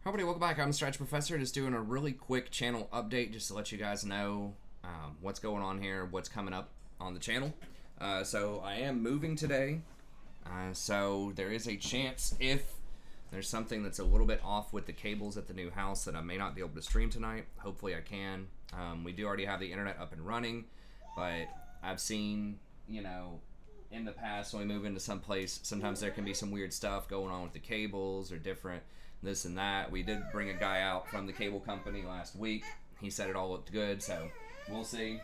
Everybody, welcome back. I'm StrategyProfessor, just doing a really quick channel update just to let you guys know what's going on here, what's coming up on the channel. So I am moving today, so there is a chance if there's something that's a little bit off with the cables at the new house that I may not be able to stream tonight. Hopefully I can. We do already have the internet up and running, but I've seen, in the past when we move into some place, sometimes there can be some weird stuff going on with the cables or different this and that. We did bring a guy out from the cable company last week. He said it all looked good, so we'll see.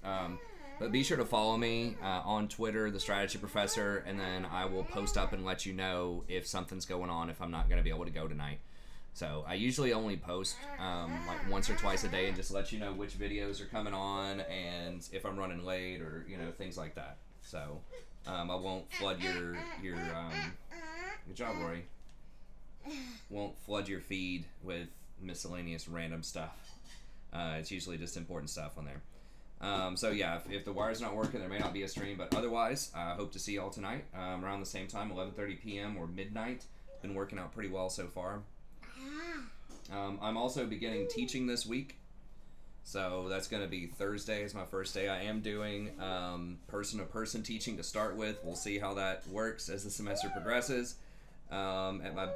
But be sure to follow me on Twitter, the Strategy Professor, and then I will post up and let you know if something's going on, if I'm not going to be able to go tonight. So I usually only post like once or twice a day and just let you know which videos are coming on and if I'm running late or things like that. So I won't flood your good job, Rory. Won't flood your feed with miscellaneous random stuff. It's usually just important stuff on there. So yeah, if the wire's not working, there may not be a stream, but otherwise, I hope to see y'all tonight around the same time, 11:30 p.m. or midnight. Been working out pretty well so far. I'm also beginning teaching this week, so that's going to be Thursday is my first day. I am doing person-to-person teaching to start with. We'll see how that works as the semester progresses. At my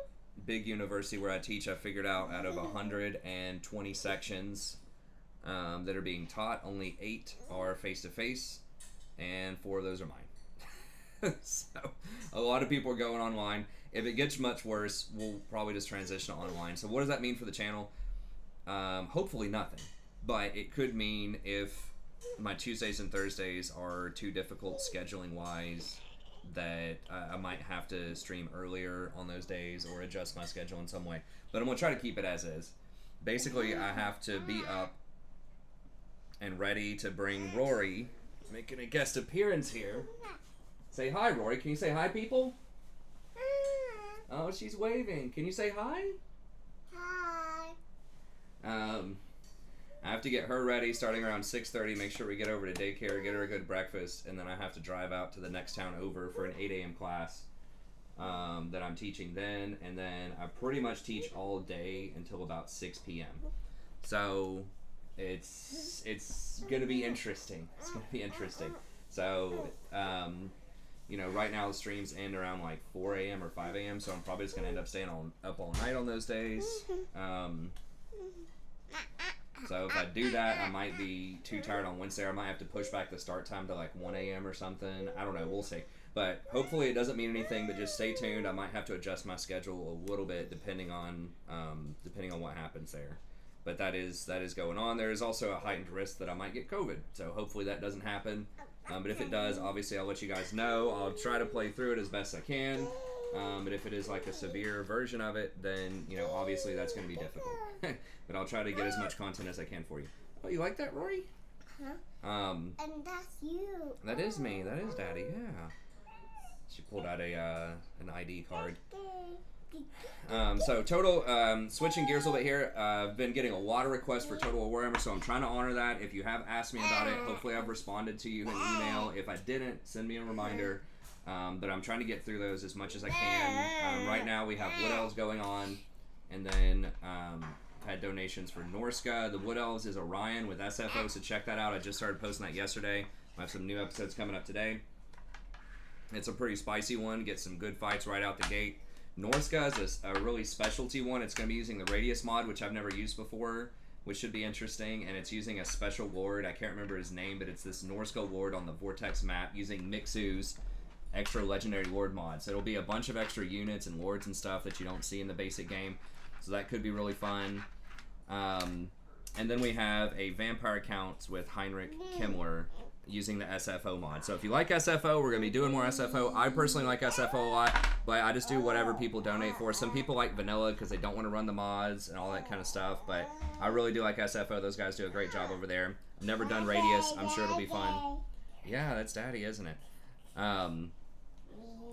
big university where I teach, I figured out of 120 sections that are being taught, only 8 are face-to-face, and 4 of those are mine. So a lot of people are going online. If it gets much worse, we'll probably just transition to online. So what does that mean for the channel? Hopefully nothing, but it could mean if my Tuesdays and Thursdays are too difficult scheduling wise, that I might have to stream earlier on those days or adjust my schedule in some way. But I'm going to try to keep it as is. Basically, I have to be up and ready to bring Rory, making a guest appearance here. Say hi, Rory. Can you say hi, people? Oh, she's waving. Can you say hi? Hi. I have to get her ready starting around 6:30, make sure we get over to daycare, get her a good breakfast, and then I have to drive out to the next town over for an 8 a.m. class that I'm teaching then, and then I pretty much teach all day until about 6 p.m. So it's going to be interesting. It's going to be interesting. So, right now the streams end around like 4 a.m. or 5 a.m., so I'm probably just going to end up staying up all night on those days. So if I do that, I might be too tired on Wednesday. Or I might have to push back the start time to like 1 a.m. or something. I don't know. We'll see. But hopefully it doesn't mean anything. But just stay tuned. I might have to adjust my schedule a little bit depending on what happens there. But that is going on. There is also a heightened risk that I might get COVID. So hopefully that doesn't happen. But if it does, obviously I'll let you guys know. I'll try to play through it as best I can. But if it is like a severe version of it, then, obviously that's going to be difficult. But I'll try to get as much content as I can for you. Oh, you like that, Rory? Huh? And that's you. That is me. That is Daddy, yeah. She pulled out an ID card. So total, switching gears a little bit here. I've been getting a lot of requests for Total Warhammer, so I'm trying to honor that. If you have asked me about it, hopefully I've responded to you in email. If I didn't, send me a reminder. But I'm trying to get through those as much as I can. Right now we have Wood Elves going on, and then had donations for Norska. The Wood Elves is Orion with SFO, so check that out. I just started posting that yesterday. I have some new episodes coming up today. It's a pretty spicy one. Get some good fights right out the gate. Norska is a really specialty one. It's going to be using the Radius mod, which I've never used before, which should be interesting. And it's using a special lord. I can't remember his name, but it's this Norska lord on the Vortex map using Mixu's extra legendary lord mod. So it'll be a bunch of extra units and lords and stuff that you don't see in the basic game. So that could be really fun. And then we have a vampire account with Heinrich Kimmler using the SFO mod. So if you like SFO, we're going to be doing more SFO. I personally like SFO a lot, but I just do whatever people donate for. Some people like vanilla because they don't want to run the mods and all that kind of stuff, but I really do like SFO. Those guys do a great job over there. I've never done Radius. I'm sure it'll be fun. Yeah, that's Daddy, isn't it?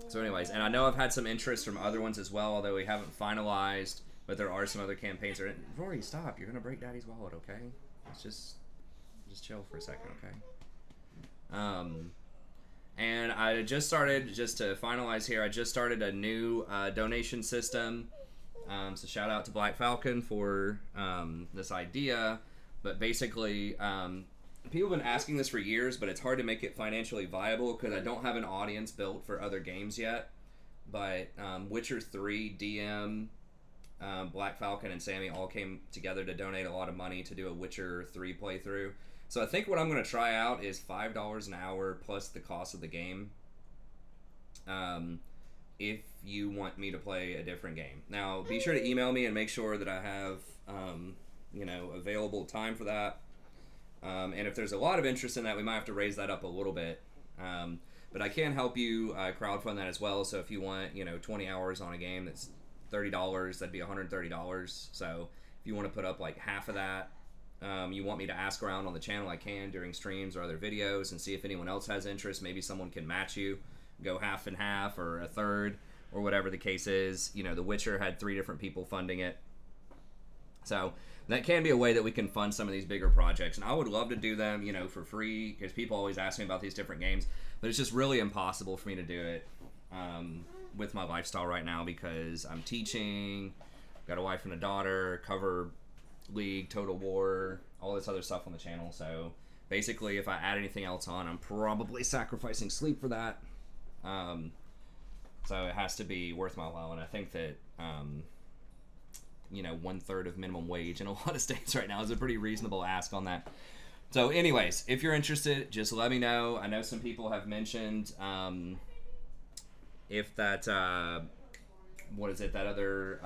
So anyways, and I know I've had some interest from other ones as well, although we haven't finalized, but there are some other campaigns. Rory, stop. You're going to break Daddy's wallet, okay? Let's just chill for a second, okay? And I just started, just to finalize here, I just started a new donation system So shout out to Black Falcon for this idea. But basically, people have been asking this for years, but it's hard to make it financially viable because I don't have an audience built for other games yet. But Witcher 3, DM, Black Falcon, and Sammy all came together to donate a lot of money to do a Witcher 3 playthrough. So I think what I'm going to try out is $5 an hour plus the cost of the game. If you want me to play a different game. Now, be sure to email me and make sure that I have, available time for that. And if there's a lot of interest in that, we might have to raise that up a little bit. But I can help you crowdfund that as well. So if you want, 20 hours on a game that's $30, that'd be $130. So if you want to put up like half of that, you want me to ask around on the channel, I can during streams or other videos and see if anyone else has interest. Maybe someone can match you, go half and half or a third or whatever the case is. The Witcher had 3 different people funding it. So that can be a way that we can fund some of these bigger projects. And I would love to do them, for free, because people always ask me about these different games. But it's just really impossible for me to do it with my lifestyle right now because I'm teaching, got a wife and a daughter, cover League, Total War, all this other stuff on the channel. So basically, if I add anything else on, I'm probably sacrificing sleep for that. So it has to be worth my while. And I think that 1/3 of minimum wage in a lot of states right now is a pretty reasonable ask on that. So anyways, if you're interested, just let me know. I know some people have mentioned if that that other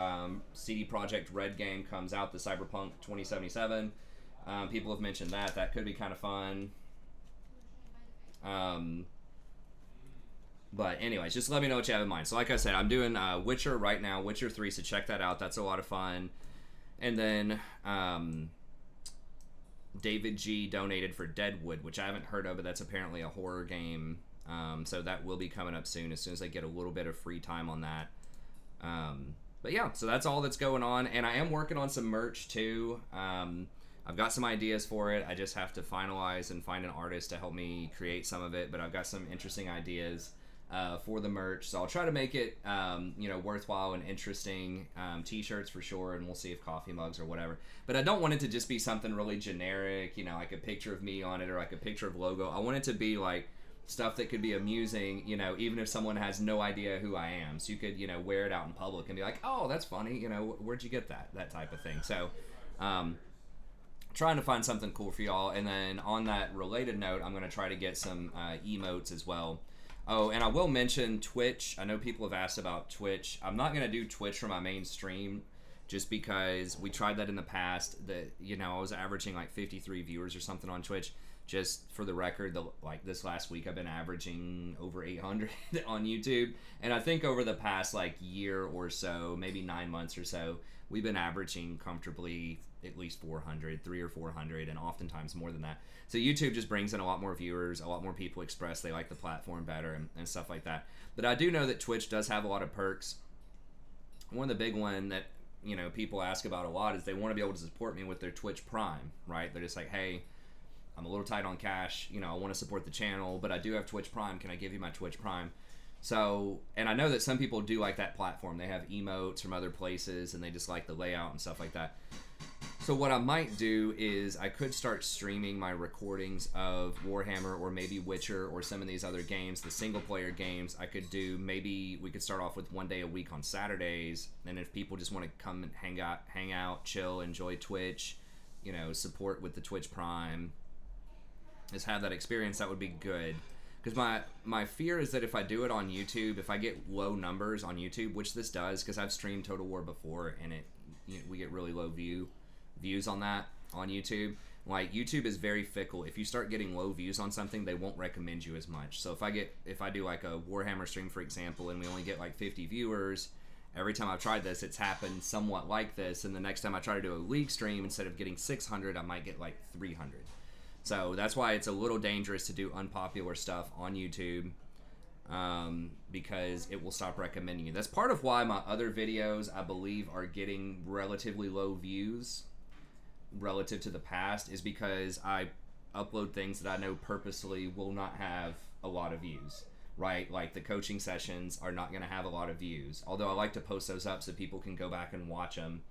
CD Projekt Red game comes out, the Cyberpunk 2077. People have mentioned that could be kind of fun. But anyways, just let me know what you have in mind. So like I said, I'm doing Witcher right now, Witcher 3, so check that out. That's a lot of fun. And then David G donated for Deadwood, which I haven't heard of, but that's apparently a horror game. So that will be coming up soon as I get a little bit of free time on that. But yeah, so that's all that's going on. And I am working on some merch too. I've got some ideas for it. I just have to finalize and find an artist to help me create some of it. But I've got some interesting ideas for the merch. So I'll try to make it, worthwhile and interesting. T-shirts for sure, and we'll see if coffee mugs or whatever. But I don't want it to just be something really generic, like a picture of me on it or like a picture of logo. I want it to be like stuff that could be amusing, even if someone has no idea who I am. So you could, wear it out in public and be like, oh, that's funny. Where'd you get that type of thing. So, trying to find something cool for y'all. And then on that related note, I'm going to try to get some emotes as well. Oh, and I will mention Twitch. I know people have asked about Twitch. I'm not going to do Twitch for my main stream just because we tried that in the past. That I was averaging like 53 viewers or something on Twitch. Just for the record, this last week I've been averaging over 800 on YouTube. And I think over the past year or so, maybe 9 months or so, we've been averaging comfortably at least 400, 300 or 400, and oftentimes more than that. So YouTube just brings in a lot more viewers, a lot more people express they like the platform better and stuff like that. But I do know that Twitch does have a lot of perks. One of the big one that people ask about a lot is they want to be able to support me with their Twitch Prime, right? They're just like, hey, I'm a little tight on cash, I want to support the channel, but I do have Twitch Prime. Can I give you my Twitch Prime? So, and I know that some people do like that platform. They have emotes from other places and they just like the layout and stuff like that. So what I might do is I could start streaming my recordings of Warhammer or maybe Witcher or some of these other games, the single player games. I could do, maybe we could start off with one day a week on Saturdays. And if people just want to come and hang out, chill, enjoy Twitch, support with the Twitch Prime, just have that experience, that would be good. Because my fear is that if I do it on YouTube, if I get low numbers on YouTube, which this does, because I've streamed Total War before, and we get really low views on that on YouTube. YouTube is very fickle. If you start getting low views on something, they won't recommend you as much. So if I do a Warhammer stream, for example, and we only get 50 viewers, every time I've tried this, it's happened somewhat like this. And the next time I try to do a League stream, instead of getting 600, I might get 300. So that's why it's a little dangerous to do unpopular stuff on YouTube, because it will stop recommending you. That's part of why my other videos, I believe, are getting relatively low views relative to the past, is because I upload things that I know purposely will not have a lot of views, right? Like the coaching sessions are not going to have a lot of views. Although I like to post those up so people can go back and watch them.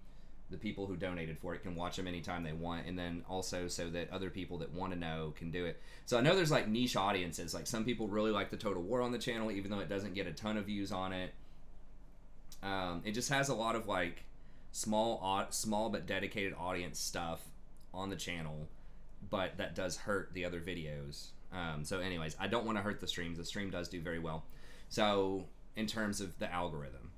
The people who donated for it can watch them anytime they want, and then also so that other people that want to know can do it. So I know there's like niche audiences. Like some people really like the Total War on the channel, even though it doesn't get a ton of views on it. It just has a lot of like small but dedicated audience stuff on the channel, but that does hurt the other videos. So anyways, I don't want to hurt the streams. The stream does do very well. So in terms of the algorithm.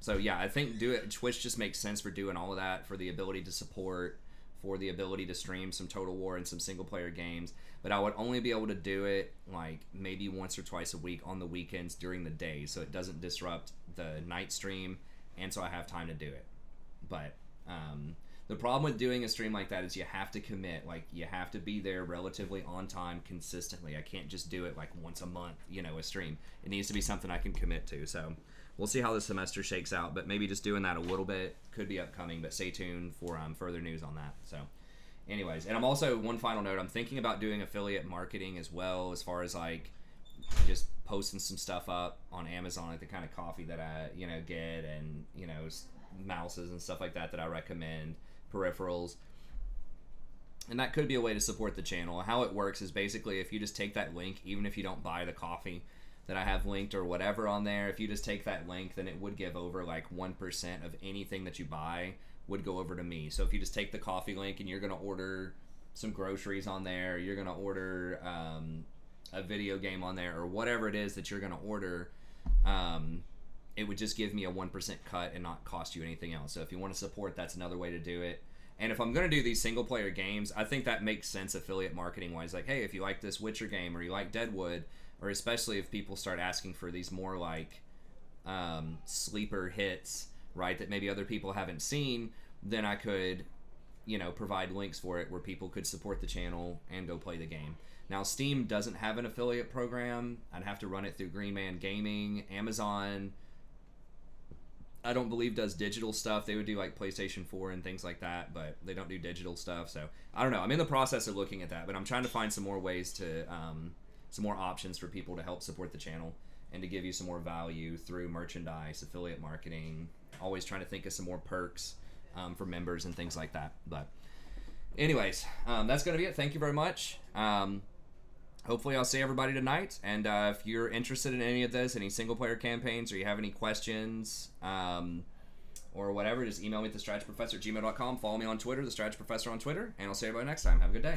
So yeah, I think Twitch just makes sense for doing all of that, for the ability to support, for the ability to stream some Total War and some single player games. But I would only be able to do it like maybe once or twice a week on the weekends during the day, so it doesn't disrupt the night stream, and so I have time to do it. But the problem with doing a stream like that is you have to commit. Like, you have to be there relatively on time consistently. I can't just do it like once a month, a stream. It needs to be something I can commit to. So we'll see how the semester shakes out, but maybe just doing that a little bit could be upcoming, but stay tuned for further news on that. So anyways, and I'm also, one final note, I'm thinking about doing affiliate marketing as well, as far as like just posting some stuff up on Amazon, like the kind of coffee that I, get, and, mouses and stuff like that I recommend, peripherals. And that could be a way to support the channel. How it works is basically if you just take that link, even if you don't buy the coffee that I have linked or whatever on there, if you just take that link, then it would give over like 1% of anything that you buy would go over to me. So if you just take the coffee link and you're going to order some groceries on there, you're going to order a video game on there, or whatever it is that you're going to order, it would just give me a 1% cut and not cost you anything else. So if you want to support, that's another way to do it. And if I'm going to do these single player games, I think that makes sense affiliate marketing wise. Like, hey, if you like this Witcher game, or you like Deadwood, or especially if people start asking for these more like sleeper hits, right, that maybe other people haven't seen, then I could, provide links for it where people could support the channel and go play the game. Now, Steam doesn't have an affiliate program. I'd have to run it through Green Man Gaming. Amazon, I don't believe, does digital stuff. They would do like PlayStation 4 and things like that, but they don't do digital stuff. So I don't know. I'm in the process of looking at that, but I'm trying to find some more ways to, some more options for people to help support the channel and to give you some more value through merchandise, affiliate marketing. Always trying to think of some more perks for members and things like that. But anyways, that's going to be it. Thank you very much. Hopefully I'll see everybody tonight, and if you're interested in any of this, any single-player campaigns, or you have any questions, or whatever, just email me at thestrategyprofessor@gmail.com. Follow me on Twitter, thestrategyprofessor on Twitter, and I'll see everybody next time. Have a good day.